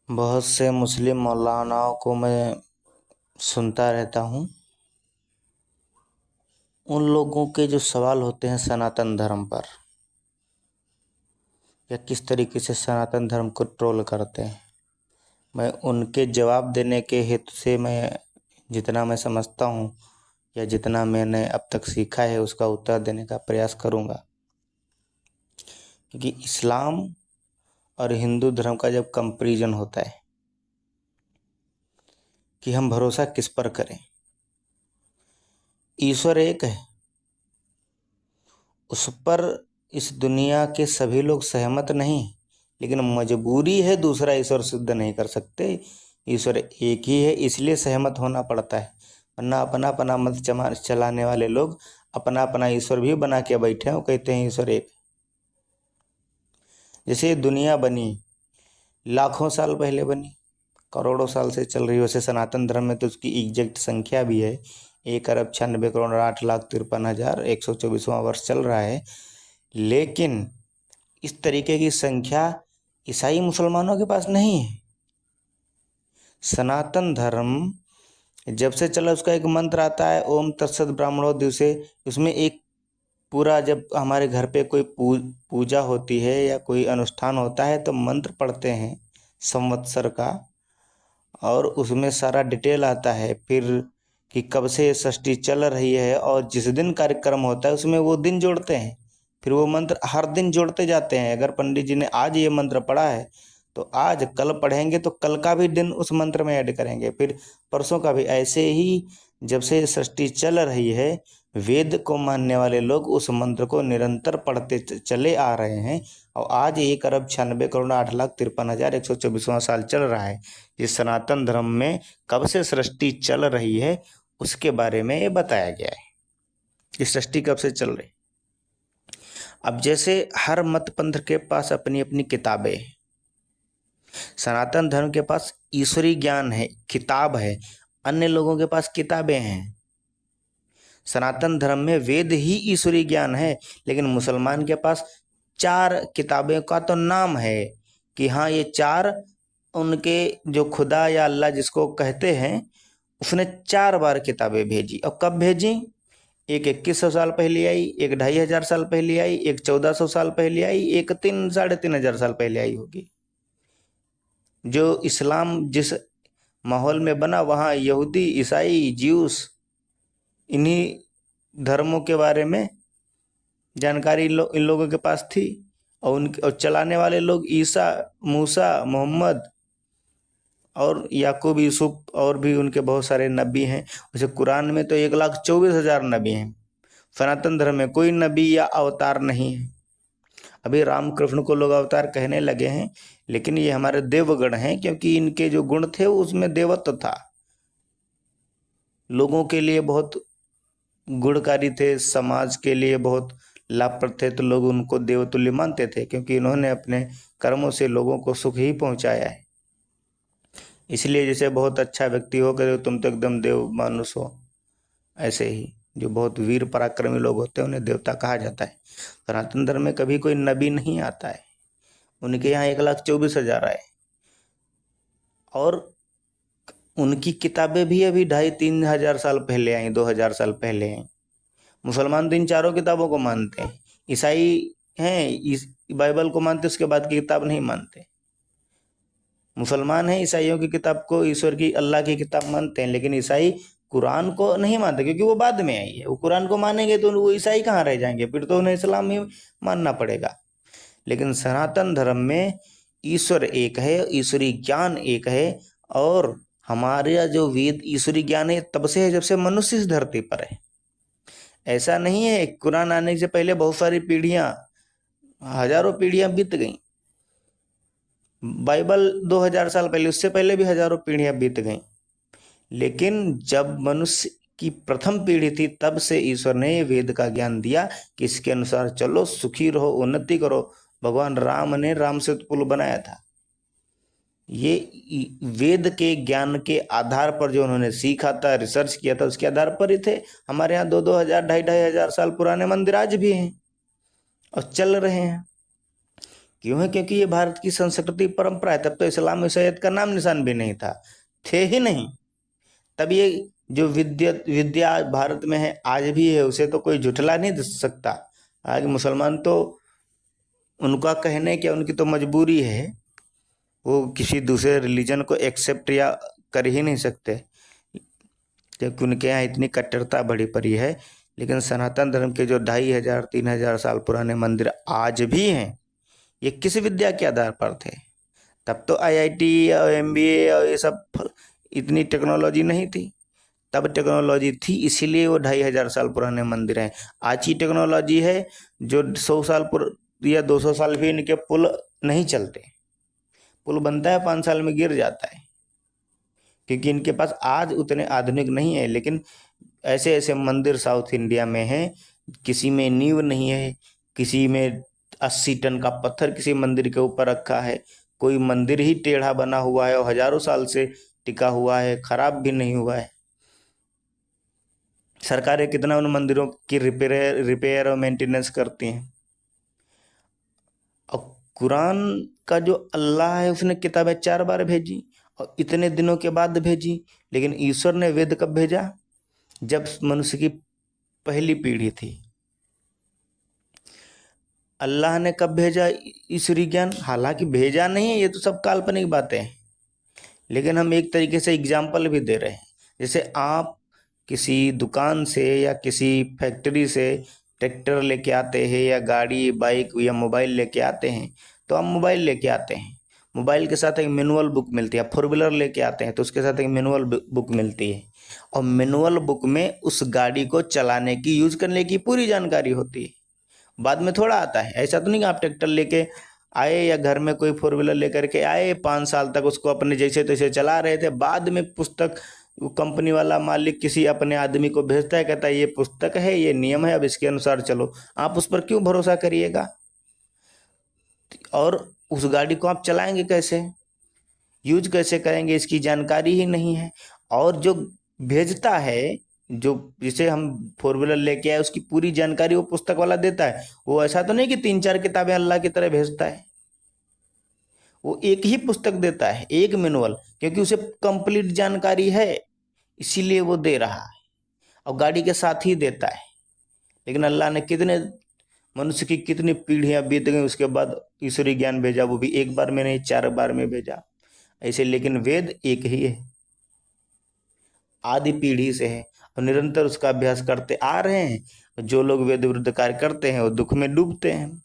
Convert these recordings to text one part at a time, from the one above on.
बहुत से मुस्लिम मौलानाओं को मैं सुनता रहता हूँ। उन लोगों के जो सवाल होते हैं सनातन धर्म पर, या किस तरीके से सनातन धर्म को ट्रोल करते हैं, मैं उनके जवाब देने के हेतु से मैं जितना मैं समझता हूँ या जितना मैंने अब तक सीखा है उसका उत्तर देने का प्रयास करूँगा। क्योंकि इस्लाम और हिंदू धर्म का जब कंपैरिजन होता है कि हम भरोसा किस पर करें, ईश्वर एक है, उस पर इस दुनिया के सभी लोग सहमत नहीं, लेकिन मजबूरी है, दूसरा ईश्वर सिद्ध नहीं कर सकते। ईश्वर एक ही है, इसलिए सहमत होना पड़ता है। वरना अपना अपना मत चलाने वाले लोग अपना अपना ईश्वर भी बना के बैठे हैं, वो कहते हैं ईश्वर एक। जैसे दुनिया बनी लाखों साल पहले बनी, करोड़ों साल से चल रही, वैसे सनातन धर्म में तो उसकी एग्जैक्ट संख्या भी है, 1,96,08,53,124वां वर्ष चल रहा है। लेकिन इस तरीके की संख्या ईसाई मुसलमानों के पास नहीं है। सनातन धर्म जब से चला उसका एक मंत्र आता है, ओम तत्सत ब्राह्मणो दिवसे। उसमें एक पूरा, जब हमारे घर पे कोई पूजा होती है या कोई अनुष्ठान होता है तो मंत्र पढ़ते हैं संवत्सर का, और उसमें सारा डिटेल आता है फिर कि कब से षष्ठी चल रही है, और जिस दिन कार्यक्रम होता है उसमें वो दिन जोड़ते हैं। फिर वो मंत्र हर दिन जोड़ते जाते हैं। अगर पंडित जी ने आज ये मंत्र पढ़ा है तो आज कल पढ़ेंगे तो कल का भी दिन उस मंत्र में ऐड करेंगे, फिर परसों का भी। ऐसे ही जब से सृष्टि चल रही है, वेद को मानने वाले लोग उस मंत्र को निरंतर पढ़ते चले आ रहे हैं। और आज 1,96,08,53,124वां साल चल रहा है। इस सनातन धर्म में कब से सृष्टि चल रही है उसके बारे में ये बताया गया है कि सृष्टि कब से चल रही। अब जैसे हर मत पंथ के पास अपनी अपनी किताबें हैं, सनातन धर्म के पास ईश्वरीय ज्ञान है, किताब है। अन्य लोगों के पास किताबें हैं। सनातन धर्म में वेद ही ईश्वरीय ज्ञान है, लेकिन मुसलमान के पास 4 किताबें का तो नाम है कि हाँ ये 4 उनके जो खुदा या अल्लाह जिसको कहते हैं, उसने 4 बार किताबें भेजी। और कब भेजी? एक 2100 साल पहले आई, एक 2500 साल पहले आई, एक 1400 साल पहले आई, एक 3-3,500 साल पहले आई होगी। जो इस्लाम जिस माहौल में बना, वहाँ यहूदी, ईसाई, ज्यूस, इन्हीं धर्मों के बारे में जानकारी इन लोगों के पास थी। और चलाने वाले लोग ईसा, मूसा, मोहम्मद और याकूब, यूसुफ, और भी उनके बहुत सारे नबी हैं। वैसे कुरान में तो 1,24,000 नबी हैं। सनातन धर्म में कोई नबी या अवतार नहीं है। अभी रामकृष्ण को लोग अवतार कहने लगे हैं, लेकिन ये हमारे देवगण हैं, क्योंकि इनके जो गुण थे उसमें देवत्व था। लोगों के लिए बहुत गुणकारी थे, समाज के लिए बहुत लाभप्रद थे, तो लोग उनको देवतुल्य मानते थे, क्योंकि इन्होंने अपने कर्मों से लोगों को सुख ही पहुंचाया है। इसलिए जैसे बहुत अच्छा व्यक्ति हो गए, तुम तो एकदम देव मानुष हो, ऐसे ही जो बहुत वीर पराक्रमी लोग होते हैं उन्हें देवता कहा जाता है। सनातन धर्म में कभी कोई नबी नहीं आता है। उनके यहाँ 1,24,000 आए, और उनकी किताबें भी अभी 2,500-3,000 साल पहले आई, 2,000 साल पहले आई। मुसलमान तो इन 4 किताबों को मानते हैं। ईसाई हैं, इस बाइबल को मानते, उसके बाद की किताब नहीं मानते। मुसलमान हैं, ईसाइयों की किताब को, ईश्वर की, अल्लाह की किताब मानते हैं, लेकिन ईसाई कुरान को नहीं मानते, क्योंकि वो बाद में आई है। वो कुरान को मानेंगे तो वो ईसाई कहाँ रह जाएंगे, फिर तो उन्हें इस्लाम ही मानना पड़ेगा। लेकिन सनातन धर्म में ईश्वर एक है, ईश्वरी ज्ञान एक है। और हमारे जो वेद ईश्वरी ज्ञान है तब से है जब से मनुष्य इस धरती पर है। ऐसा नहीं है कुरान आने से पहले बहुत सारी पीढ़ियां, हजारों पीढ़ियां बीत गई। बाइबल 2,000 साल पहले, उससे पहले भी हजारों पीढ़ियां बीत गई। लेकिन जब मनुष्य की प्रथम पीढ़ी थी, तब से ईश्वर ने वेद का ज्ञान दिया कि इसके अनुसार चलो, सुखी रहो, उन्नति करो। भगवान राम ने राम सेतु पुल बनाया था। ये वेद के ज्ञान के आधार पर जो उन्होंने सीखा था, रिसर्च किया था, उसके आधार पर ही थे। हमारे यहाँ 2-2 हजार, 2,500 साल पुराने मंदिर आज भी हैं और चल रहे हैं। क्यों है? क्योंकि ये भारत की संस्कृति परंपरा है। तब तो इस्लाम में सैयद का नाम निशान भी नहीं था, थे ही नहीं। तब ये जो विद्या विद्या भारत में है, आज भी है, उसे तो कोई झुठला नहीं सकता। आगे मुसलमान तो, उनका कहने क्या, उनकी तो मजबूरी है, वो किसी दूसरे रिलीजन को एक्सेप्ट या कर ही नहीं सकते, क्योंकि उनके यहाँ इतनी कट्टरता बड़ी पड़ी है। लेकिन सनातन धर्म के जो 2500-3000 साल पुराने मंदिर आज भी हैं, ये किस विद्या के आधार पर थे? तब तो आईआईटी और एमबीए और ये सब इतनी टेक्नोलॉजी नहीं थी। तब टेक्नोलॉजी थी, इसीलिए वो 2500 साल पुराने मंदिर हैं। आज की टेक्नोलॉजी है जो 100 साल या 200 साल भी इनके पुल नहीं चलते। पुल बनता है 5 साल में गिर जाता है, क्योंकि इनके पास आज उतने आधुनिक नहीं है। लेकिन ऐसे ऐसे मंदिर साउथ इंडिया में हैं, किसी में नींव नहीं है, किसी में 80 टन का पत्थर किसी मंदिर के ऊपर रखा है, कोई मंदिर ही टेढ़ा बना हुआ है और हजारों साल से टिका हुआ है, खराब भी नहीं हुआ है। सरकारें कितना उन मंदिरों की रिपेयर और मेंटेनेंस करती हैं। और कुरान का जो अल्लाह है, उसने किताबें 4 बार भेजी और इतने दिनों के बाद भेजी। लेकिन ईश्वर ने वेद कब भेजा? जब मनुष्य की पहली पीढ़ी थी। अल्लाह ने कब भेजा ईश्वरीय ज्ञान? हालांकि भेजा नहीं है, ये तो सब काल्पनिक बातें हैं, लेकिन हम एक तरीके से एग्जाम्पल भी दे रहे हैं। जैसे आप किसी दुकान से या किसी फैक्ट्री से ट्रैक्टर लेके आते हैं, या गाड़ी, बाइक या मोबाइल लेके आते हैं, तो हम मोबाइल लेके आते हैं, मोबाइल के साथ एक मैनुअल बुक मिलती है। 4 व्हीलर लेके आते हैं तो उसके साथ एक मैनुअल बुक मिलती है, और मैनुअल बुक में उस गाड़ी को चलाने की, यूज करने की पूरी जानकारी होती है। बाद में थोड़ा आता है। ऐसा तो नहीं कि आप ट्रैक्टर लेके आए या घर में कोई 4 व्हीलर लेकर के आए, 5 साल तक उसको अपने जैसे तैसे चला रहे थे, बाद में पुस्तक कंपनी वाला मालिक किसी अपने आदमी को भेजता है, कहता है ये पुस्तक है, ये नियम है, अब इसके अनुसार चलो। आप उस पर क्यों भरोसा करिएगा? और उस गाड़ी को आप चलाएंगे कैसे, यूज कैसे करेंगे, इसकी जानकारी ही नहीं है। और जो भेजता है, जो जिसे हम 4 व्हीलर लेके आए, उसकी पूरी जानकारी वो पुस्तक वाला देता है। वो ऐसा तो नहीं कि 3-4 किताबें अल्लाह की तरह भेजता है, वो एक ही पुस्तक देता है, एक मैनुअल, क्योंकि उसे कंप्लीट जानकारी है, इसीलिए वो दे रहा है, और गाड़ी के साथ ही देता है। लेकिन अल्लाह ने कितने मनुष्य की कितनी पीढ़ियां बीत गई, उसके बाद ईश्वरीय ज्ञान भेजा, वो भी एक बार में नहीं, 4 बार में भेजा ऐसे। लेकिन वेद एक ही है, आदि पीढ़ी से है, और निरंतर उसका अभ्यास करते आ रहे हैं। जो लोग वेद विरुद्ध कार्य करते हैं वो दुख में डूबते हैं।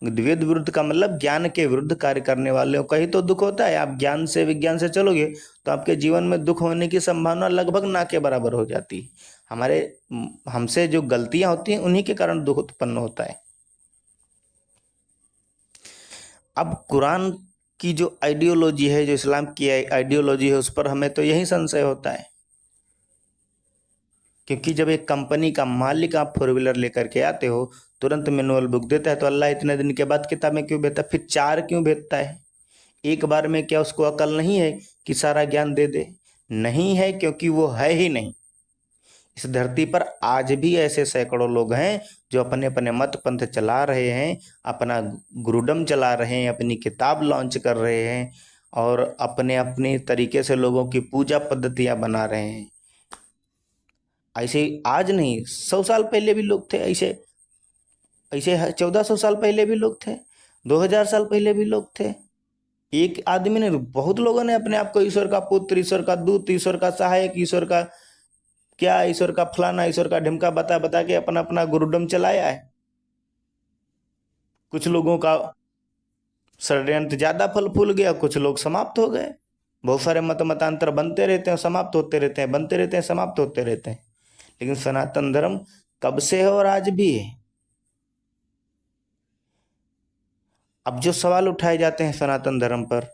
वेद विरुद्ध का मतलब ज्ञान के विरुद्ध कार्य करने वाले का ही तो दुख होता है। आप ज्ञान से, विज्ञान से चलोगे तो आपके जीवन में दुख होने की संभावना लगभग ना के बराबर हो जाती है। हमसे जो गलतियां होती हैं, उन्हीं के कारण दुख उत्पन्न होता है। अब कुरान की जो आइडियोलॉजी है, जो इस्लाम की आइडियोलॉजी है, उस पर हमें तो यही संशय होता है, क्योंकि जब एक कंपनी का मालिक आप 4 व्हीलर लेकर के आते हो, तुरंत मैनुअल बुक देता है, तो अल्लाह इतने दिन के बाद किताबें क्यों भेजता है? फिर 4 क्यों भेजता है? एक बार में क्या उसको अकल नहीं है कि सारा ज्ञान दे दे? नहीं है, क्योंकि वो है ही नहीं। इस धरती पर आज भी ऐसे सैकड़ों लोग हैं जो अपने अपने मत पंथ चला रहे हैं, अपना गुरुडम चला रहे हैं, अपनी किताब लॉन्च कर रहे हैं, और अपने अपने तरीके से लोगों की पूजा पद्धतियां बना रहे हैं। ऐसे आज नहीं, 100 साल पहले भी लोग थे ऐसे, ऐसे 1400 साल पहले भी लोग थे, 2000 साल पहले भी लोग थे। एक आदमी ने, बहुत लोगों ने अपने आप को ईश्वर का पुत्र, ईश्वर का दूत, ईश्वर का सहायक, ईश्वर का क्या, ईश्वर का फलाना, ईश्वर का ढिमका बता बता के अपना अपना गुरुडम चलाया है। कुछ लोगों का षड्यंत्र ज्यादा फल फूल गया, कुछ लोग समाप्त हो गए। बहुत सारे मतांतर बनते रहते हैं, समाप्त होते रहते हैं, बनते रहते हैं, समाप्त होते रहते हैं। लेकिन सनातन धर्म कब से है और आज भी है। अब जो सवाल उठाए जाते हैं सनातन धर्म पर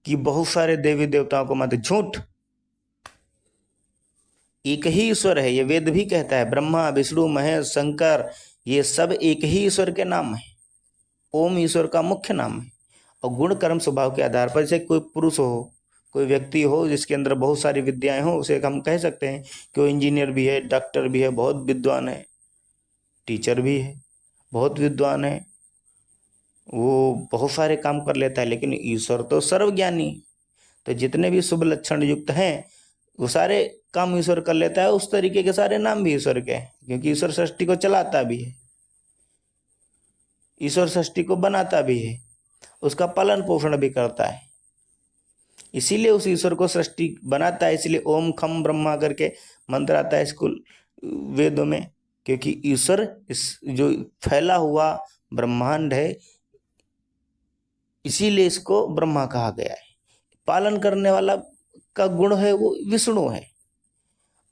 कि बहुत सारे देवी देवताओं को मत, झूठ। एक ही ईश्वर है, ये वेद भी कहता है। ब्रह्मा, विष्णु, महेश, शंकर, ये सब एक ही ईश्वर के नाम है। ओम ईश्वर का मुख्य नाम है। और गुण कर्म स्वभाव के आधार पर, जैसे कोई पुरुष हो, कोई व्यक्ति हो जिसके अंदर बहुत सारी विद्याएं हो, उसे हम कह सकते हैं कि वो इंजीनियर भी है, डॉक्टर भी है, बहुत विद्वान है, टीचर भी है, बहुत विद्वान है, वो बहुत सारे काम कर लेता है, लेकिन ईश्वर तो सर्वज्ञानी, तो जितने भी शुभ लक्षण युक्त हैं वो सारे काम ईश्वर कर लेता है। उस तरीके के सारे नाम भी ईश्वर के हैं, क्योंकि ईश्वर सृष्टि को चलाता भी है, ईश्वर सृष्टि को बनाता भी है, उसका पालन पोषण भी करता है। इसीलिए उस ईश्वर को सृष्टि बनाता है। इसलिए ओम खम ब्रह्मा करके मंत्र आता है स्कूल वेदों में, क्योंकि ईश्वर इस जो फैला हुआ ब्रह्मांड है, इसीलिए इसको ब्रह्मा कहा गया है। पालन करने वाला का गुण है वो विष्णु है,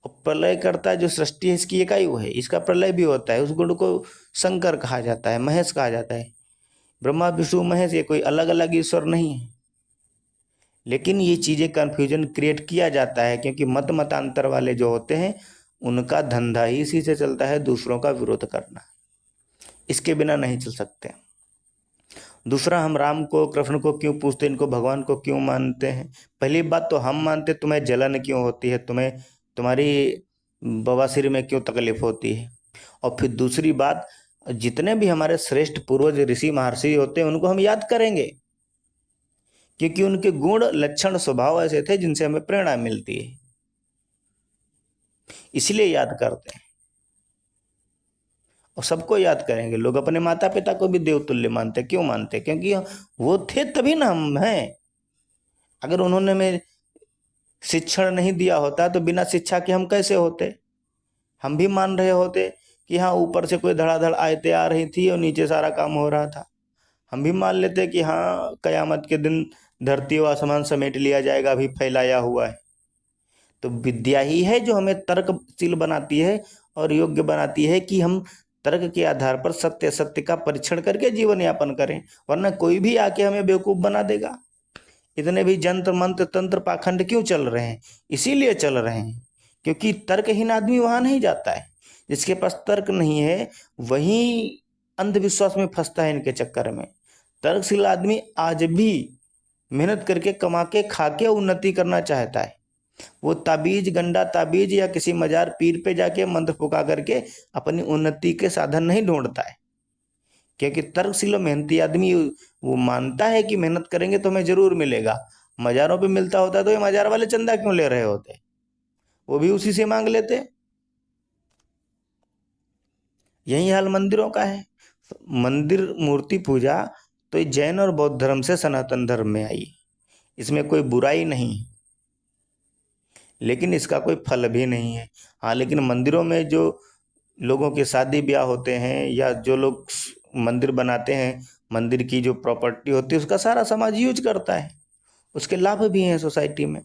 और प्रलय करता है जो सृष्टि है इसकी इकाई वो है, इसका प्रलय भी होता है। उस गुण को शंकर कहा जाता है, महेश कहा जाता है। ब्रह्मा विष्णु महेश ये कोई अलग अलग ईश्वर नहीं है, लेकिन ये चीजें कंफ्यूजन क्रिएट किया जाता है, क्योंकि मतांतर वाले जो होते हैं उनका धंधा ही इसी से चलता है, दूसरों का विरोध करना। इसके बिना नहीं चल सकते। दूसरा, हम राम को कृष्ण को क्यों पूछते, इनको भगवान को क्यों मानते हैं? पहली बात तो हम मानते, तुम्हें जलन क्यों होती है, तुम्हें तुम्हारी बवासीर में क्यों तकलीफ होती है? और फिर दूसरी बात, जितने भी हमारे श्रेष्ठ पूर्वज ऋषि महर्षि होते हैं उनको हम याद करेंगे, क्योंकि उनके गुण लक्षण स्वभाव ऐसे थे जिनसे हमें प्रेरणा मिलती है, इसलिए याद करते हैं। और सबको याद करेंगे। लोग अपने माता पिता को भी देवतुल्य मानते, क्यों मानते? क्योंकि वो थे तभी ना हम हैं। अगर उन्होंने हमें शिक्षण नहीं दिया होता तो बिना शिक्षा के हम कैसे होते? हम भी मान रहे होते कि हाँ ऊपर से कोई धड़ाधड़ आयतें आ रही थी और नीचे सारा काम हो रहा था। हम भी मान लेते कि हाँ कयामत के दिन धरती व आसमान समेट लिया जाएगा, अभी फैलाया हुआ है। तो विद्या ही है जो हमें तर्कशील बनाती है और योग्य बनाती है कि हम तर्क के आधार पर सत्य सत्य का परीक्षण करके जीवन यापन करें, वरना कोई भी आके हमें बेवकूफ बना देगा। इतने भी जंत्र मंत्र तंत्र पाखंड क्यों चल रहे हैं? इसीलिए चल रहे हैं क्योंकि तर्कहीन आदमी वहां नहीं जाता है। जिसके पास तर्क नहीं है वही अंधविश्वास में फंसता है इनके चक्कर में। तर्कशील आदमी आज भी मेहनत करके कमा के खा के उन्नति करना चाहता है। वो ताबीज गंडा ताबीज या किसी मजार पीर पे जाके मंत्र पुका करके अपनी उन्नति के साधन नहीं ढूंढता है, क्योंकि तर्कशील और मेहनती आदमी वो मानता है कि मेहनत करेंगे तो हमें जरूर मिलेगा। मजारों पे मिलता होता तो ये मजार वाले चंदा क्यों ले रहे होते? वो भी उसी से मांग लेते। यही हाल मंदिरों का है। मंदिर मूर्ति पूजा तो ये जैन और बौद्ध धर्म से सनातन धर्म में आई, इसमें कोई बुराई नहीं, लेकिन इसका कोई फल भी नहीं है। हाँ, लेकिन मंदिरों में जो लोगों के शादी ब्याह होते हैं या जो लोग मंदिर बनाते हैं, मंदिर की जो प्रॉपर्टी होती है उसका सारा समाज यूज करता है, उसके लाभ भी हैं सोसाइटी में।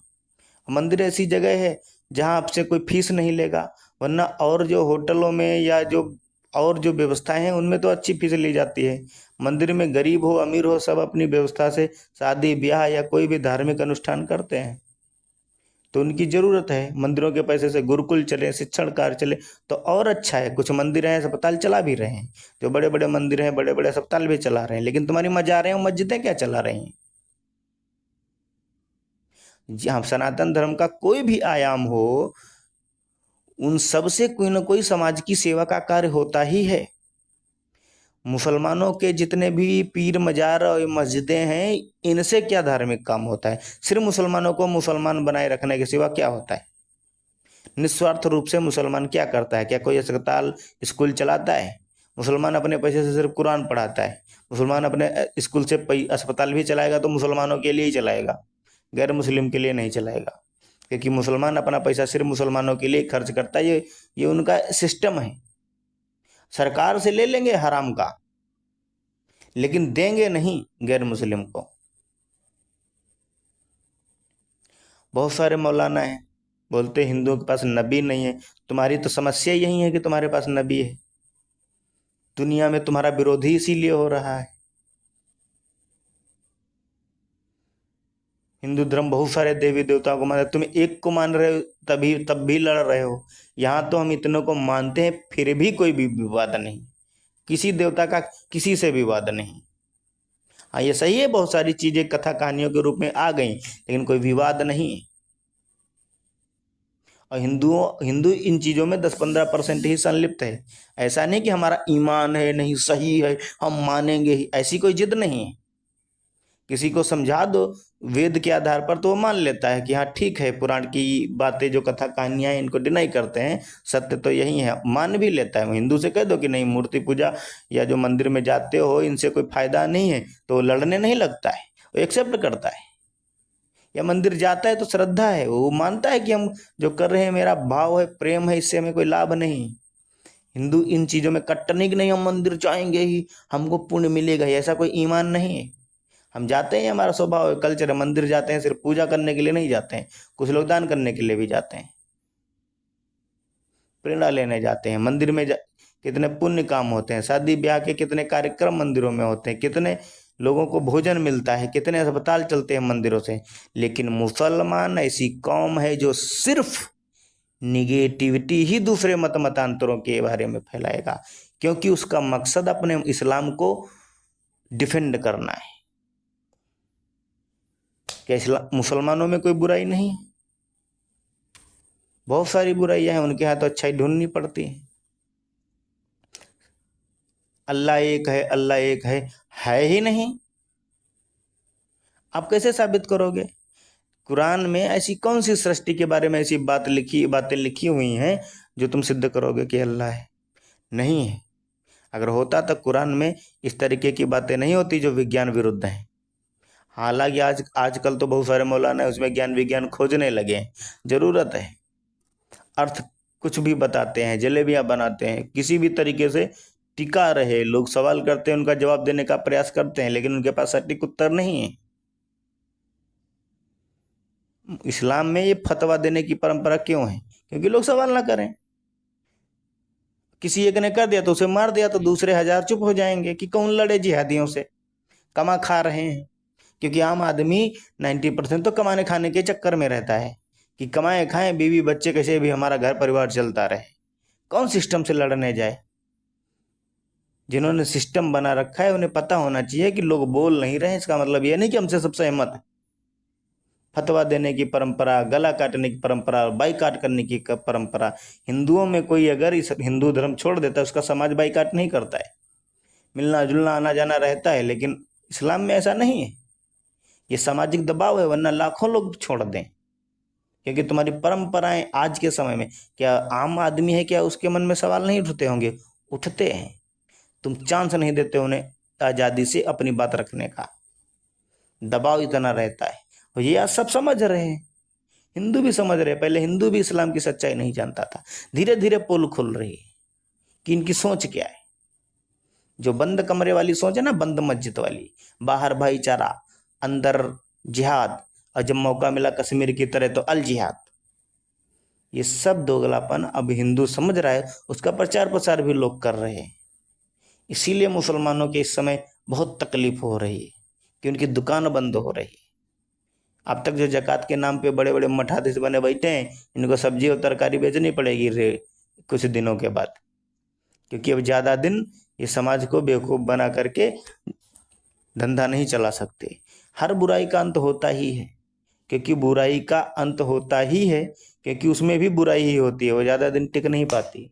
मंदिर ऐसी जगह है जहाँ आपसे कोई फीस नहीं लेगा, वरना और जो होटलों में या जो और जो व्यवस्थाएं हैं उनमें तो अच्छी फीस ली जाती है। मंदिर में गरीब हो अमीर हो सब अपनी व्यवस्था से शादी ब्याह या कोई भी धार्मिक अनुष्ठान करते हैं, तो उनकी जरूरत है। मंदिरों के पैसे से गुरुकुल चले, शिक्षण कार्य चले तो और अच्छा है। कुछ मंदिर हैं अस्पताल चला भी रहे हैं, जो बड़े बड़े मंदिर हैं बड़े बड़े अस्पताल भी चला रहे हैं, लेकिन तुम्हारी मजारें और मस्जिदें क्या चला रही हैं? जहाँ सनातन धर्म का कोई भी आयाम हो उन सब से कोई ना कोई समाज की सेवा का कार्य होता ही है। मुसलमानों के जितने भी पीर मजार और मस्जिदें हैं इनसे क्या धार्मिक काम होता है? सिर्फ मुसलमानों को मुसलमान बनाए रखने के सिवा क्या होता है? निस्वार्थ रूप से मुसलमान क्या करता है? क्या कोई अस्पताल स्कूल चलाता है? मुसलमान अपने पैसे से सिर्फ कुरान पढ़ाता है। मुसलमान अपने स्कूल से अस्पताल भी चलाएगा तो मुसलमानों के लिए ही चलाएगा, गैर मुस्लिम के लिए नहीं चलाएगा, क्योंकि मुसलमान अपना पैसा सिर्फ मुसलमानों के लिए खर्च करता है। ये उनका सिस्टम है। सरकार से ले लेंगे हराम का, लेकिन देंगे नहीं गैर मुस्लिम को। बहुत सारे मौलाना हैं बोलते हिंदुओं के पास नबी नहीं है। तुम्हारी तो समस्या यही है कि तुम्हारे पास नबी है। दुनिया में तुम्हारा विरोधी इसीलिए हो रहा है। हिंदू धर्म बहुत सारे देवी देवताओं को मानते, तुम एक को मान रहे हो तभी तब भी लड़ रहे हो। यहाँ तो हम इतनों को मानते हैं फिर भी कोई भी विवाद नहीं, किसी देवता का किसी से विवाद नहीं। हाँ ये सही है, बहुत सारी चीजें कथा कहानियों के रूप में आ गई, लेकिन कोई विवाद नहीं है। और हिंदू इन चीज़ों में 10-15% ही संलिप्त है। ऐसा नहीं कि हमारा ईमान है, नहीं सही है, हम मानेंगे ही, ऐसी कोई जिद नहीं है। किसी को समझा दो वेद के आधार पर तो वो मान लेता है कि हाँ ठीक है, पुराण की बातें जो कथा कहानियां हैं इनको डिनाई करते हैं, सत्य तो यही है, मान भी लेता है। वो हिंदू से कह दो कि नहीं, मूर्ति पूजा या जो मंदिर में जाते हो इनसे कोई फायदा नहीं है, तो वो लड़ने नहीं लगता है, वो एक्सेप्ट करता है। या मंदिर जाता है तो श्रद्धा है, वो मानता है कि हम जो कर रहे हैं मेरा भाव है, प्रेम है, इससे हमें कोई लाभ नहीं। हिंदू इन चीजों में कट्टर नहीं कि नहीं हम मंदिर जाएंगे ही हमको पुण्य मिलेगा ही, ऐसा कोई ईमान नहीं है। हम जाते हैं, हमारा स्वभाव है, कल्चर है, मंदिर जाते हैं सिर्फ पूजा करने के लिए नहीं जाते हैं, कुछ लोग दान करने के लिए भी जाते हैं, प्रेरणा लेने जाते हैं। मंदिर में कितने पुण्य काम होते हैं, शादी ब्याह के कितने कार्यक्रम मंदिरों में होते हैं, कितने लोगों को भोजन मिलता है, कितने अस्पताल चलते हैं मंदिरों से। लेकिन मुसलमान ऐसी कौम है जो सिर्फ निगेटिविटी ही दूसरे मतांतरों के बारे में फैलाएगा, क्योंकि उसका मकसद अपने इस्लाम को डिफेंड करना है। क्या मुसलमानों में कोई बुराई नहीं है? बहुत सारी बुराइयां हैं, उनके यहाँ तो अच्छाई ढूंढनी पड़ती है। अल्लाह एक है, अल्लाह एक है ही नहीं। आप कैसे साबित करोगे? कुरान में ऐसी कौन सी सृष्टि के बारे में ऐसी बातें लिखी हुई हैं जो तुम सिद्ध करोगे कि अल्लाह है? नहीं है। अगर होता तो कुरान में इस तरीके की बातें नहीं होती जो विज्ञान विरुद्ध हैं। हालांकि आजकल तो बहुत सारे मौलाना उसमें ज्ञान विज्ञान खोजने लगे हैं, जरूरत है। अर्थ कुछ भी बताते हैं, जलेबियां बनाते हैं, किसी भी तरीके से टिका रहे, लोग सवाल करते हैं, उनका जवाब देने का प्रयास करते हैं, लेकिन उनके पास सटीक उत्तर नहीं है। इस्लाम में ये फतवा देने की परंपरा क्यों है? क्योंकि लोग सवाल ना करें। किसी एक ने कर दिया तो उसे मार दिया, तो दूसरे 1000 चुप हो जाएंगे कि कौन लड़े जिहादियों से, कमा खा रहे हैं। क्योंकि आम आदमी 90% तो कमाने खाने के चक्कर में रहता है कि कमाए खाएं, बीवी बच्चे कैसे भी हमारा घर परिवार चलता रहे, कौन सिस्टम से लड़ने जाए। जिन्होंने सिस्टम बना रखा है उन्हें पता होना चाहिए कि लोग बोल नहीं रहे, इसका मतलब यह नहीं कि हमसे सब सहमत है। फतवा देने की परंपरा, गला काटने की परंपरा, बाईकाट करने की परंपरा, हिंदुओं में कोई अगर इस हिंदू धर्म छोड़ देता है उसका समाज बाईकाट नहीं करता है, मिलना जुलना आना जाना रहता है। लेकिन इस्लाम में ऐसा नहीं है, ये सामाजिक दबाव है, वरना लाखों लोग छोड़ दें। क्योंकि तुम्हारी परंपराएं आज के समय में, क्या आम आदमी है, क्या उसके मन में सवाल नहीं उठते होंगे? उठते हैं। तुम चांस नहीं देते उन्हें आजादी से अपनी बात रखने का, दबाव इतना रहता है। और ये आज सब समझ रहे हैं, हिंदू भी समझ रहे हैं। पहले हिंदू भी इस्लाम की सच्चाई नहीं जानता था, धीरे धीरे पोल खुल रही है कि इनकी सोच क्या है। जो बंद कमरे वाली सोच है ना, बंद मस्जिद वाली, बाहर भाईचारा, अंदर जिहाद, और जब मौका मिला कश्मीर की तरह तो अल जिहाद, ये सब दोगलापन अब हिंदू समझ रहा है, उसका प्रचार प्रसार भी लोग कर रहे हैं। इसीलिए मुसलमानों के इस समय बहुत तकलीफ हो रही है कि उनकी दुकान बंद हो रही है। अब तक जो जकात के नाम पे बड़े बड़े मठाधीश बने बैठे हैं, इनको सब्जी और तरकारी बेचनी पड़ेगी कुछ दिनों के बाद, क्योंकि अब ज्यादा दिन ये समाज को बेवकूफ बना करके धंधा नहीं चला सकते। हर बुराई का अंत होता ही है, क्योंकि बुराई का अंत होता ही है, क्योंकि उसमें भी बुराई ही होती है, वो ज्यादा दिन टिक नहीं पाती।